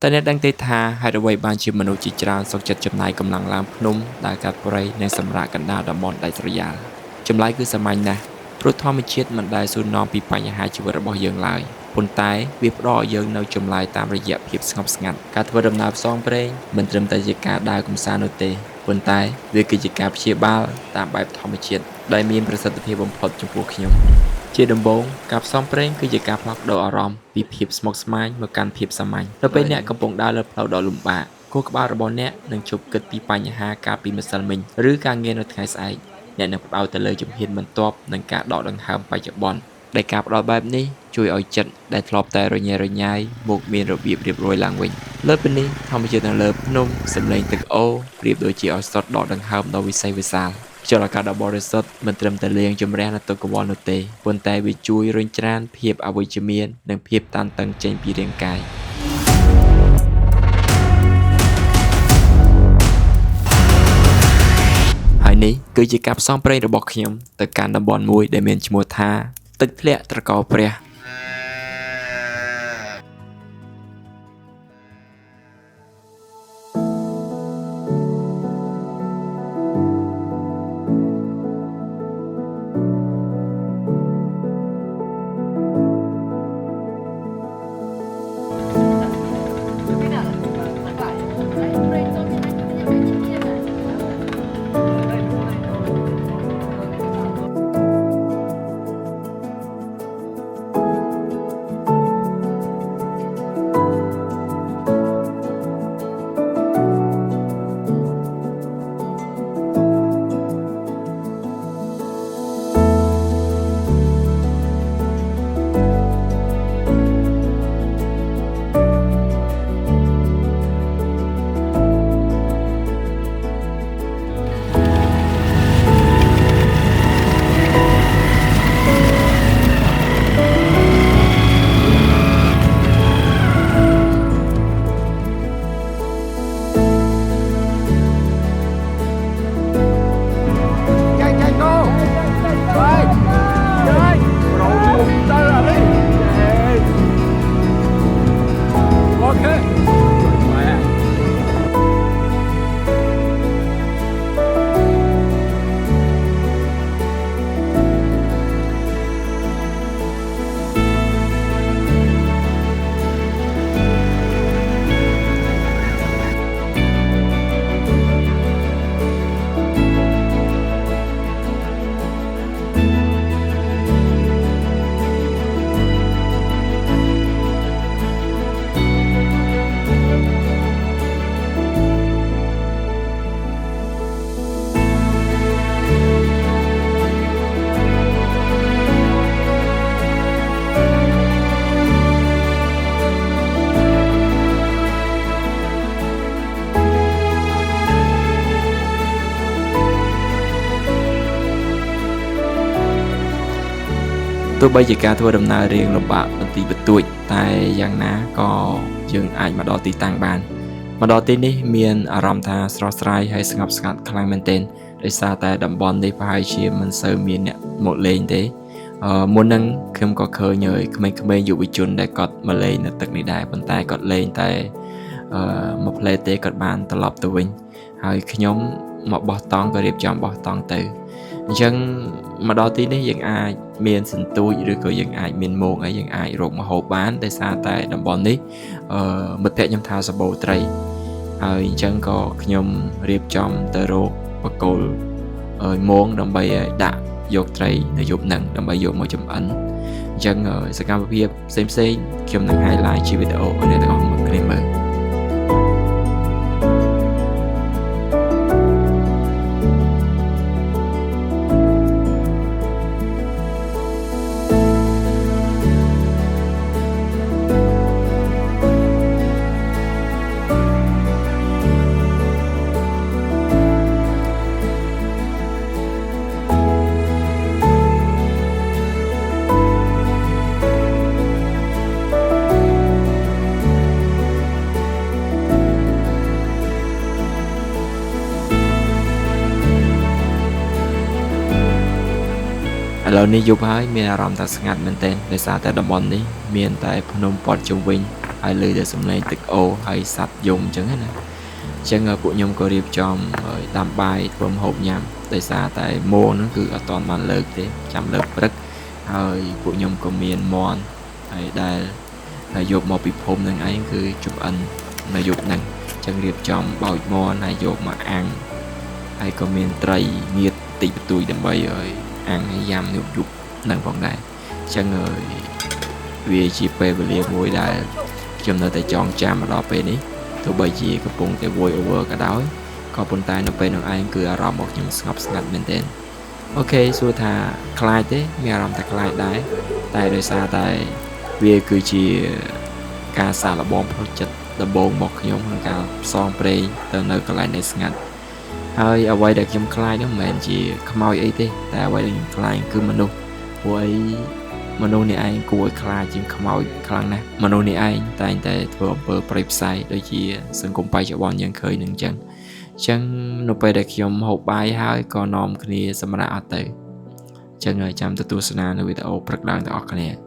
តែអ្នកដឹងទេថាហេតុអ្វីបានជាមនុស្សជាច្រើនសុខចិត្តចំណាយកម្លាំងឡើងភ្នំដើរកាត់ព្រៃនិងសម្រាកកណ្ដាលតំបន់ដាច់ស្រយាលចម្លើយគឺសាមញ្ញណាស់ព្រោះធម្មជាតិមិនដែលសួរនាំពីបញ្ហាជីវិតរបស់យើងឡើយប៉ុន្តែវាផ្ដល់ឲ្យយើងនូវចម្លើយតាមរយៈភាពស្ងប់ស្ងាត់ការធ្វើដំណើរផ្សងព្រេងមិនត្រឹមតែជាការដើរកម្សាន្តនោះទេប៉ុន្តែវាគឺជាការព្យាបាលតាមបែបធម្មជាតិដែលមានប្រសិទ្ធភាពបំផុតចំពោះខ្ញុំជាដំបូងការផ្សំព្រេងគឺជាការផ្លាស់ប្ដូរអារម្មណ៍ពីភាពស្មុគស្មាញមកកាន់ភាពសាមញ្ញនៅពេលអ្នកកំពុងដើរលើផ្លូវដ៏លំបាកខួរក្បាលរបស់អ្នកនឹងជប់គិតពីបញ្ហាកាលពីម្សិលមិញឬការងារនៅថ្ងៃស្អែកអ្នកនឹងផ្ដោតទៅលើជំហានបន្ទាប់និងការដកដង្ហើមបច្ចុប្បន្នដែលការផ្ដោតបែបនេះជួយឲ្យចិត្តដែលធ្លាប់តែរញ៉េរញ៉ៃមកមានរបៀបរៀបរយឡើងវិញលើពីនេះធម្មជាតិនៅលើភ្នំសម្លេងទឹកអូរប្រៀបដូចជាឲ្យស្ដុតដកដង្ហើមដ៏វិសេសវិសាលខ្យល់អាកាសដ៏បរិសុទ្ធមិនត្រឹមតែលាងជម្រះនៅទុក្ខកង្វល់នោះទេប៉ុន្តែវាជួយរុញច្រានភាពអវិជ្ជមាននិងភាពតានតឹងចេញពីរាងកាយហើយនេះគឺជាការផ្សំព្រេងរបស់ខ្ញុំទៅកាន់តំបន់មួយដែលមានឈ្មោះថាទឹកធ្លាក់ត្រកោព្រះទោះបីជាការធ្វើដំណើររៀងលំបាកបន្តិចបន្តួចតែយ៉ាងណាក៏យើងអាចមកដល់ទីតាំងបានមកដល់ទីនេះមានអារម្មណ៍ថាស្រស់ស្រាយហើយស្ងប់ស្ងាត់ខ្លាំងមែនទែនដោយសារតែតំបន់នេះប្រហែលជាមិនសូវមានអ្នកមកលេងទេមុននឹងខ្ញុំក៏ឃើញក្មេងៗយុវជនដែលគាត់មកលេងនៅទឹកនេះដែរប៉ុន្តែគាត់លេងតែមួយផ្លេតទេគាត់បានត្រឡប់ទៅវិញហើយខ្ញុំមកបោះតង់ក៏រៀបចំបោះតង់ទៅអញ្ចឹងមកដល់ទីនេះយើងអាចមានសន្ទូចឬក៏យើងអាចមានមោកហើយយើងអាចរកម្ហូបបានដោយសារតែតំបន់នេះមិត្តភក្តិខ្ញុំថាសម្បូរត្រីហើយអញ្ចឹងក៏ខ្ញុំរៀបចំទៅរកបកគោលមងដើម្បីដាក់យកត្រីនៅយប់ហ្នឹងដើម្បីយកមកចម្អិនអញ្ចឹងសកម្មភាពផ្សេងៗខ្ញុំនឹង highlight ជាវីដេអូឲ្យអ្នកទាំងអស់គ្នាមើល ឥឡូវនេះយប់ហើយមានអារម្មណ៍ថាស្ងាត់មែនទែនដោយសារតែតំបន់នេះមានតែភ្នំព័ទ្ធជុំវិញហ ហើយលើតែសំឡេងទឹកអូរហើយសัตว์យំអញ្ចឹងណាអញ្ចឹងពួកខ្ញុំក៏រៀបចំដាំបាយធ្វើម្ហូបញ៉ាំដោយសារតែម៉ូហ្នឹងគឺអត់ទាន់បានលើកទេចាំលើកព្រឹកហើយពួកខ្ញុំក៏មានមន់ហើយដែលយកមកពីភូមិនឹងឯងគឺចំអិននៅយប់ហ្នឹងអញ្ចឹងរៀបចំបោចមន់ហើយយកមកអាំងហើយក៏មានត្រីងៀតតិចបន្តួចដើម្បីឲ្យអាំងហើយយ៉ាំយប់ហ្នឹងផងដែរអញ្ចឹងវាជាពេលវេលាមួយដែលខ្ញុំនៅតែចងចាំមកដល់ពេលនេះទោះបីជាកំពុងតែ voice over ក៏ដោយក៏ប៉ុន្តែនៅពេលនោះឯងគឺអារម្មណ៍របស់ខ្ញុំស្ងប់ស្ងាត់មែនទែនអូខេសួរថាខ្លាចទេមានអារម្មណ៍ថាខ្លាចដែរតែដោយសារតែវាគឺជាការសាកល្បងផ្លូវចិត្តដំបូងមកខ្ញុំក្នុងការផ្សងព្រេងទៅនៅកន្លែងដែលស្ងាត់ហើយអ្វីដែលខ្ញុំខ្លាចនោះមិនមែនជាខ្មោចអីទេតែអ្វីដែលខ្ញុំខ្លាចគឺមនុស្សព្រោះអីមនុស្សនេះឯងគួរឲ្យខ្លាចជាងខ្មោចខ្លាំងណាស់មនុស្សនេះឯងតែងតែធ្វើអំពើប្រៃផ្សៃដូចជាសង្គមបច្ចុប្បន្នយើងឃើញនឹងអញ្ចឹងនៅពេលដែលខ្ញុំហូបបាយហើយក៏នាំគ្នាសម្រាប់អត់ទៅអញ្ចឹងចាំទៅទស្សនានៅវីដេអូព្រឹកឡើងទាំងអស់គ្នា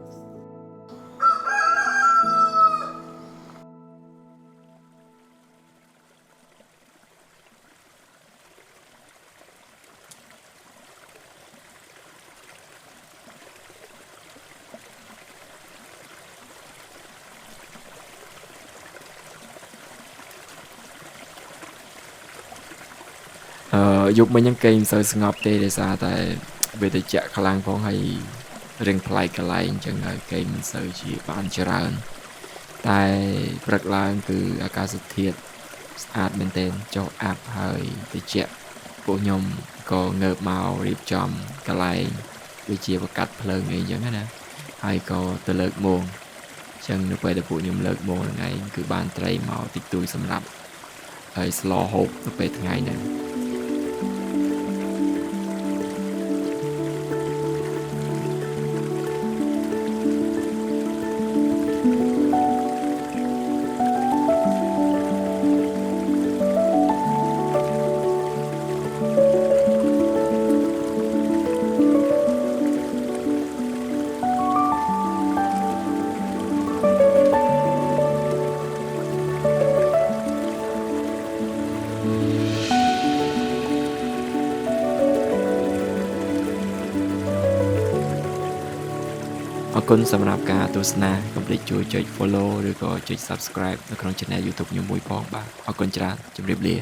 យប់មិញហ្នឹងគេមិនសូវស្ងប់ទេដោយសារតែវាត្រជាក់ខ្លាំងផងហើយរៀងប្លែកកន្លែងអញ្ចឹងហើយគេមិនសូវជាបានច្រើនតែព្រឹកឡើងគឺអាកាសធាតុស្អាតមែនទែនចុះអាប់ហើយត្រជាក់ពួកខ្ញុំក៏ងើបមករៀបចំកន្លែងដូចជាបកាត់ភ្លើងអីអញ្ចឹងណាហើយក៏ទៅលើកមងអញ្ចឹងនៅពេលដែលពួកខ្ញុំលើកមងហ្នឹងឯងគឺបានត្រីមកតិចតួចសម្រាប់ហើយស្លហូបទៅពេលថ្ងៃហ្នឹងអរគុណសម្រាប់ការទស្សនាកុំភ្លេចជួយចុច follow ឬក៏ចុច subscribe នៅក្នុង channel YouTube ខ្ញុំមួយផងបាទអរគុណច្រើនជម្រាបលា